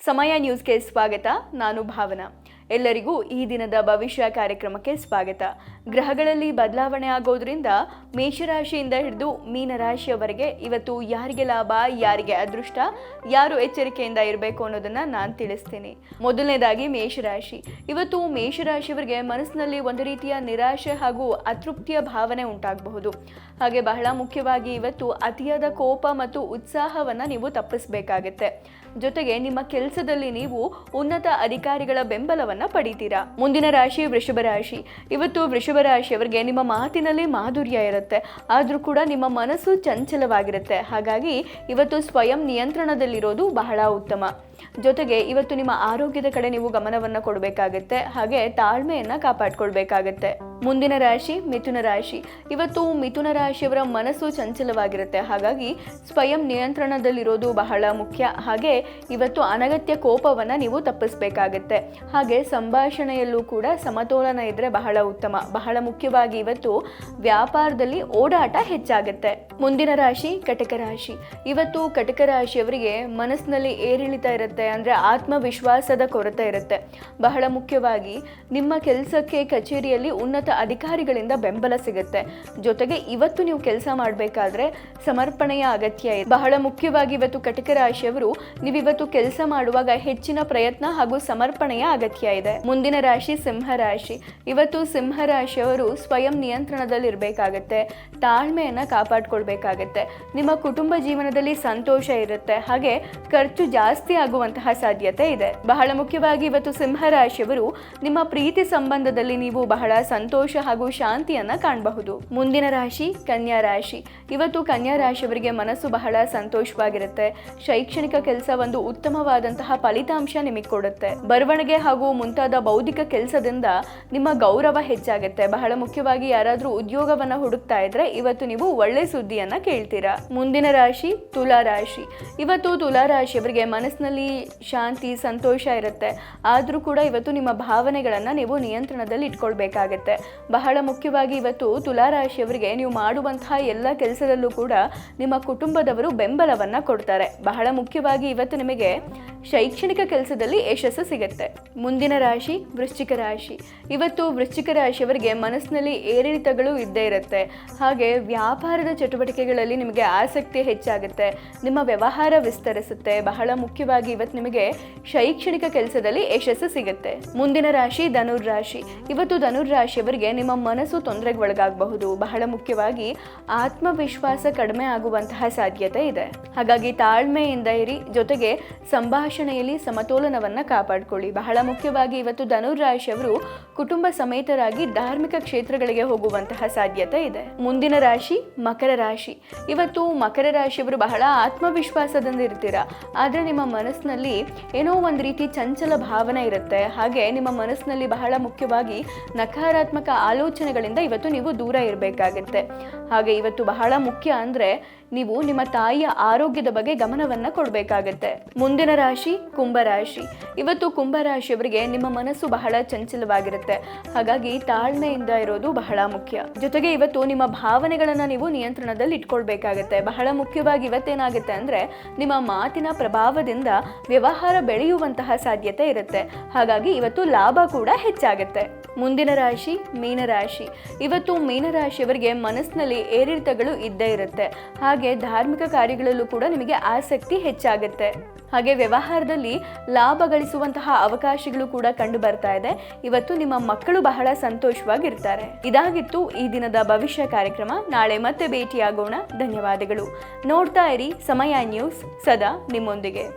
ಸಮಯ ನ್ಯೂಸ್ಗೆ ಸ್ವಾಗತ. ನಾನು ಭಾವನಾ. ಎಲ್ಲರಿಗೂ ಈ ದಿನದ ಭವಿಷ್ಯ ಕಾರ್ಯಕ್ರಮಕ್ಕೆ ಸ್ವಾಗತ. ಗ್ರಹಗಳಲ್ಲಿ ಬದಲಾವಣೆ ಆಗೋದ್ರಿಂದ ಮೇಷರಾಶಿಯಿಂದ ಹಿಡಿದು ಮೀನರಾಶಿಯವರೆಗೆ ಇವತ್ತು ಯಾರಿಗೆ ಲಾಭ, ಯಾರಿಗೆ ಅದೃಷ್ಟ, ಯಾರು ಎಚ್ಚರಿಕೆಯಿಂದ ಇರಬೇಕು ಅನ್ನೋದನ್ನ ನಾನು ತಿಳಿಸ್ತೀನಿ. ಮೊದಲನೇದಾಗಿ ಮೇಷರಾಶಿ. ಇವತ್ತು ಮೇಷರಾಶಿಯವರಿಗೆ ಮನಸ್ಸಿನಲ್ಲಿ ಒಂದು ರೀತಿಯ ನಿರಾಶೆ ಹಾಗೂ ಅತೃಪ್ತಿಯ ಭಾವನೆ ಉಂಟಾಗಬಹುದು. ಹಾಗೆ ಬಹಳ ಮುಖ್ಯವಾಗಿ ಇವತ್ತು ಅತಿಯಾದ ಕೋಪ ಮತ್ತು ಉತ್ಸಾಹವನ್ನು ನೀವು ತಪ್ಪಿಸಬೇಕಾಗತ್ತೆ. ಜೊತೆಗೆ ನಿಮ್ಮ ಕೆಲಸದಲ್ಲಿ ನೀವು ಉನ್ನತ ಅಧಿಕಾರಿಗಳ ಬೆಂಬಲವನ್ನು ಪಡಿತೀರಾ. ಮುಂದಿನ ರಾಶಿ ವೃಷಭ ರಾಶಿ. ಇವತ್ತು ವೃಷಭ ರಾಶಿಯವರಿಗೆ ನಿಮ್ಮ ಮಾತಿನಲ್ಲಿ ಮಾಧುರ್ಯ ಇರುತ್ತೆ, ಆದರೂ ಕೂಡ ನಿಮ್ಮ ಮನಸ್ಸು ಚಂಚಲವಾಗಿರುತ್ತೆ. ಹಾಗಾಗಿ ಇವತ್ತು ಸ್ವಯಂ ನಿಯಂತ್ರಣದಲ್ಲಿರೋದು ಬಹಳ ಉತ್ತಮ. ಜೊತೆಗೆ ಇವತ್ತು ನಿಮ್ಮ ಆರೋಗ್ಯದ ಕಡೆ ನೀವು ಗಮನವನ್ನು ಕೊಡಬೇಕಾಗತ್ತೆ, ಹಾಗೆ ತಾಳ್ಮೆಯನ್ನು ಕಾಪಾಡ್ಕೊಳ್ಬೇಕಾಗತ್ತೆ. ಮುಂದಿನ ರಾಶಿ ಮಿಥುನ ರಾಶಿ. ಇವತ್ತು ಮಿಥುನ ರಾಶಿಯವರ ಮನಸ್ಸು ಚಂಚಲವಾಗಿರುತ್ತೆ, ಹಾಗಾಗಿ ಸ್ವಯಂ ನಿಯಂತ್ರಣದಲ್ಲಿರೋದು ಬಹಳ ಮುಖ್ಯ. ಹಾಗೆ ಇವತ್ತು ಅನಗತ್ಯ ಕೋಪವನ್ನು ನೀವು ತಪ್ಪಿಸಬೇಕಾಗತ್ತೆ. ಹಾಗೆ ಸಂಭಾಷಣೆಯಲ್ಲೂ ಕೂಡ ಸಮತೋಲನ ಇದ್ರೆ ಬಹಳ ಉತ್ತಮ. ಬಹಳ ಮುಖ್ಯವಾಗಿ ಇವತ್ತು ವ್ಯಾಪಾರದಲ್ಲಿ ಓಡಾಟ ಹೆಚ್ಚಾಗುತ್ತೆ. ಮುಂದಿನ ರಾಶಿ ಕಟಕ ರಾಶಿ. ಇವತ್ತು ಕಟಕ ರಾಶಿಯವರಿಗೆ ಮನಸ್ಸಿನಲ್ಲಿ ಏರಿಳಿತ ಇರುತ್ತೆ, ಅಂದರೆ ಆತ್ಮವಿಶ್ವಾಸದ ಕೊರತೆ ಇರುತ್ತೆ. ಬಹಳ ಮುಖ್ಯವಾಗಿ ನಿಮ್ಮ ಕೆಲಸಕ್ಕೆ ಕಚೇರಿಯಲ್ಲಿ ಉನ್ನತ ಅಧಿಕಾರಿಗಳಿಂದ ಬೆಂಬಲ ಸಿಗುತ್ತೆ. ಜೊತೆಗೆ ಇವತ್ತು ನೀವು ಕೆಲಸ ಮಾಡಬೇಕಾದ್ರೆ ಸಮರ್ಪಣೆಯ ಅಗತ್ಯ ಇದೆ. ಬಹಳ ಮುಖ್ಯವಾಗಿ ಇವತ್ತು ಕಟಕ ರಾಶಿಯವರು ನೀವಿವತ್ತು ಕೆಲಸ ಮಾಡುವಾಗ ಹೆಚ್ಚಿನ ಪ್ರಯತ್ನ ಹಾಗೂ ಸಮರ್ಪಣೆಯ ಅಗತ್ಯ ಇದೆ. ಮುಂದಿನ ರಾಶಿ ಸಿಂಹ ರಾಶಿ. ಇವತ್ತು ಸಿಂಹ ರಾಶಿಯವರು ಸ್ವಯಂ ನಿಯಂತ್ರಣದಲ್ಲಿ ಇರಬೇಕಾಗತ್ತೆ, ತಾಳ್ಮೆಯನ್ನ ಕಾಪಾಡ್ಕೊಳ್ಬೇಕಾಗತ್ತೆ. ನಿಮ್ಮ ಕುಟುಂಬ ಜೀವನದಲ್ಲಿ ಸಂತೋಷ ಇರುತ್ತೆ, ಹಾಗೆ ಖರ್ಚು ಜಾಸ್ತಿ ಆಗುವಂತಹ ಸಾಧ್ಯತೆ ಇದೆ. ಬಹಳ ಮುಖ್ಯವಾಗಿ ಇವತ್ತು ಸಿಂಹ ರಾಶಿಯವರು ನಿಮ್ಮ ಪ್ರೀತಿ ಸಂಬಂಧದಲ್ಲಿ ನೀವು ಬಹಳ ಸಂತೋಷ ಹಾಗೂ ಶಾಂತಿಯನ್ನ ಕಾಣಬಹುದು. ಮುಂದಿನ ರಾಶಿ ಕನ್ಯಾ ರಾಶಿ. ಇವತ್ತು ಕನ್ಯಾ ರಾಶಿಯವರಿಗೆ ಮನಸ್ಸು ಬಹಳ ಸಂತೋಷವಾಗಿರುತ್ತೆ. ಶೈಕ್ಷಣಿಕ ಕೆಲಸ ಒಂದು ಉತ್ತಮವಾದಂತಹ ಫಲಿತಾಂಶ ನಿಮಗೆ ಕೊಡುತ್ತೆ. ಬರವಣಿಗೆ ಹಾಗೂ ಮುಂತಾದ ಬೌದ್ಧಿಕ ಕೆಲಸದಿಂದ ನಿಮ್ಮ ಗೌರವ ಹೆಚ್ಚಾಗುತ್ತೆ. ಬಹಳ ಮುಖ್ಯವಾಗಿ ಯಾರಾದ್ರೂ ಉದ್ಯೋಗವನ್ನ ಹುಡುಕ್ತಾ ಇದ್ರೆ ಇವತ್ತು ನೀವು ಒಳ್ಳೆ ಸುದ್ದಿಯನ್ನ ಕೇಳ್ತೀರಾ. ಮುಂದಿನ ರಾಶಿ ತುಲಾ ರಾಶಿ. ಇವತ್ತು ತುಲಾ ರಾಶಿಯವರಿಗೆ ಮನಸ್ಸಿನಲ್ಲಿ ಶಾಂತಿ ಸಂತೋಷ ಇರುತ್ತೆ, ಆದ್ರೂ ಕೂಡ ಇವತ್ತು ನಿಮ್ಮ ಭಾವನೆಗಳನ್ನ ನೀವು ನಿಯಂತ್ರಣದಲ್ಲಿ ಇಟ್ಕೊಳ್ಬೇಕಾಗತ್ತೆ. ಬಹಳ ಮುಖ್ಯವಾಗಿ ಇವತ್ತು ತುಲಾ ರಾಶಿಯವರಿಗೆ ನೀವು ಮಾಡುವಂತಹ ಎಲ್ಲ ಕೆಲಸದಲ್ಲೂ ಕೂಡ ನಿಮ್ಮ ಕುಟುಂಬದವರು ಬೆಂಬಲವನ್ನ ಕೊಡ್ತಾರೆ. ಬಹಳ ಮುಖ್ಯವಾಗಿ ಇವತ್ತು ನಿಮಗೆ ಶೈಕ್ಷಣಿಕ ಕೆಲಸದಲ್ಲಿ ಯಶಸ್ಸು ಸಿಗುತ್ತೆ. ಮುಂದಿನ ರಾಶಿ ವೃಶ್ಚಿಕ ರಾಶಿ. ಇವತ್ತು ವೃಶ್ಚಿಕ ರಾಶಿಯವರಿಗೆ ಮನಸ್ಸಿನಲ್ಲಿ ಏರಿಳಿತಗಳು ಇದ್ದೇ ಇರುತ್ತೆ, ಹಾಗೆ ವ್ಯಾಪಾರದ ಚಟುವಟಿಕೆಗಳಲ್ಲಿ ನಿಮಗೆ ಆಸಕ್ತಿ ಹೆಚ್ಚಾಗುತ್ತೆ, ನಿಮ್ಮ ವ್ಯವಹಾರ ವಿಸ್ತರಿಸುತ್ತೆ. ಬಹಳ ಮುಖ್ಯವಾಗಿ ಇವತ್ತು ನಿಮಗೆ ಶೈಕ್ಷಣಿಕ ಕೆಲಸದಲ್ಲಿ ಯಶಸ್ಸು ಸಿಗುತ್ತೆ. ಮುಂದಿನ ರಾಶಿ ಧನುರ್ ರಾಶಿ. ಇವತ್ತು ಧನುರ್ ರಾಶಿಯವರಿಗೆ ನಿಮ್ಮ ಮನಸ್ಸು ತೊಂದರೆಗೆ ಒಳಗಾಗಬಹುದು. ಬಹಳ ಮುಖ್ಯವಾಗಿ ಆತ್ಮವಿಶ್ವಾಸ ಕಡಿಮೆ ಆಗುವಂತಹ ಸಾಧ್ಯತೆ ಇದೆ, ಹಾಗಾಗಿ ತಾಳ್ಮೆಯಿಂದ ಇರಿ. ಜೊತೆಗೆ ಸಂಭಾಷಣೆಯಲ್ಲಿ ಸಮತೋಲನವನ್ನ ಕಾಪಾಡಿಕೊಳ್ಳಿ. ಬಹಳ ಮುಖ್ಯವಾಗಿ ಇವತ್ತು ಧನುರ್ ರಾಶಿಯವರು ಕುಟುಂಬ ಸಮೇತರಾಗಿ ಧಾರ್ಮಿಕ ಕ್ಷೇತ್ರಗಳಿಗೆ ಹೋಗುವಂತಹ ಸಾಧ್ಯತೆ ಇದೆ. ಮುಂದಿನ ರಾಶಿ ಮಕರ ರಾಶಿ. ಇವತ್ತು ಮಕರ ರಾಶಿಯವರು ಬಹಳ ಆತ್ಮವಿಶ್ವಾಸದಿಂದ ಇರ್ತೀರಾ, ಆದ್ರೆ ನಿಮ್ಮ ಮನಸ್ಸಿನಲ್ಲಿ ಏನೋ ಒಂದು ರೀತಿ ಚಂಚಲ ಭಾವನೆ ಇರುತ್ತೆ. ಹಾಗೆ ನಿಮ್ಮ ಮನಸ್ಸಿನಲ್ಲಿ ಬಹಳ ಮುಖ್ಯವಾಗಿ ನಕಾರಾತ್ಮಕ ಆಲೋಚನೆಗಳಿಂದ ಇವತ್ತು ನೀವು ದೂರ ಇರಬೇಕಾಗತ್ತೆ. ಹಾಗೆ ಇವತ್ತು ಬಹಳ ಮುಖ್ಯ ಅಂದ್ರೆ ನೀವು ನಿಮ್ಮ ತಾಯಿಯ ಆರೋಗ್ಯದ ಬಗ್ಗೆ ಗಮನವನ್ನ ಕೊಡಬೇಕಾಗತ್ತೆ. ಮುಂದಿನ ರಾಶಿ ಕುಂಭರಾಶಿ. ಇವತ್ತು ಕುಂಭರಾಶಿಯವರಿಗೆ ನಿಮ್ಮ ಮನಸ್ಸು ಬಹಳ ಚಂಚಲವಾಗಿರುತ್ತೆ, ಹಾಗಾಗಿ ತಾಳ್ಮೆಯಿಂದ ಇರೋದು ಬಹಳ ಮುಖ್ಯ. ಜೊತೆಗೆ ಇವತ್ತು ನಿಮ್ಮ ಭಾವನೆಗಳನ್ನ ನೀವು ನಿಯಂತ್ರಣದಲ್ಲಿ ಇಟ್ಕೊಳ್ಬೇಕಾಗತ್ತೆ. ಬಹಳ ಮುಖ್ಯವಾಗಿ ಇವತ್ತೇನಾಗುತ್ತೆ ಅಂದ್ರೆ ನಿಮ್ಮ ಮಾತಿನ ಪ್ರಭಾವದಿಂದ ವ್ಯವಹಾರ ಬೆಳೆಯುವಂತಹ ಸಾಧ್ಯತೆ ಇರುತ್ತೆ, ಹಾಗಾಗಿ ಇವತ್ತು ಲಾಭ ಕೂಡ ಹೆಚ್ಚಾಗುತ್ತೆ. ಮುಂದಿನ ರಾಶಿ ಮೀನರಾಶಿ. ಇವತ್ತು ಮೀನರಾಶಿಯವರಿಗೆ ಮನಸ್ಸಿನಲ್ಲಿ ಏರಿಳಿತಗಳು ಇದ್ದೇ ಇರುತ್ತೆ, ಹಾಗೆ ಧಾರ್ಮಿಕ ಕಾರ್ಯಗಳಲ್ಲೂ ಕೂಡ ನಿಮಗೆ ಆಸಕ್ತಿ ಹೆಚ್ಚಾಗುತ್ತೆ. ಹಾಗೆ ವ್ಯವಹಾರದಲ್ಲಿ ಲಾಭ ಗಳಿಸುವಂತಹ ಅವಕಾಶಗಳು ಕೂಡ ಕಂಡು ಬರ್ತಾ ಇದೆ. ಇವತ್ತು ನಿಮ್ಮ ಮಕ್ಕಳು ಬಹಳ ಸಂತೋಷವಾಗಿರ್ತಾರೆ. ಇದಾಗಿತ್ತು ಈ ದಿನದ ಭವಿಷ್ಯ ಕಾರ್ಯಕ್ರಮ. ನಾಳೆ ಮತ್ತೆ ಭೇಟಿಯಾಗೋಣ. ಧನ್ಯವಾದಗಳು. ನೋಡ್ತಾ ಇರಿ ಸಮಯ ನ್ಯೂಸ್, ಸದಾ ನಿಮ್ಮೊಂದಿಗೆ.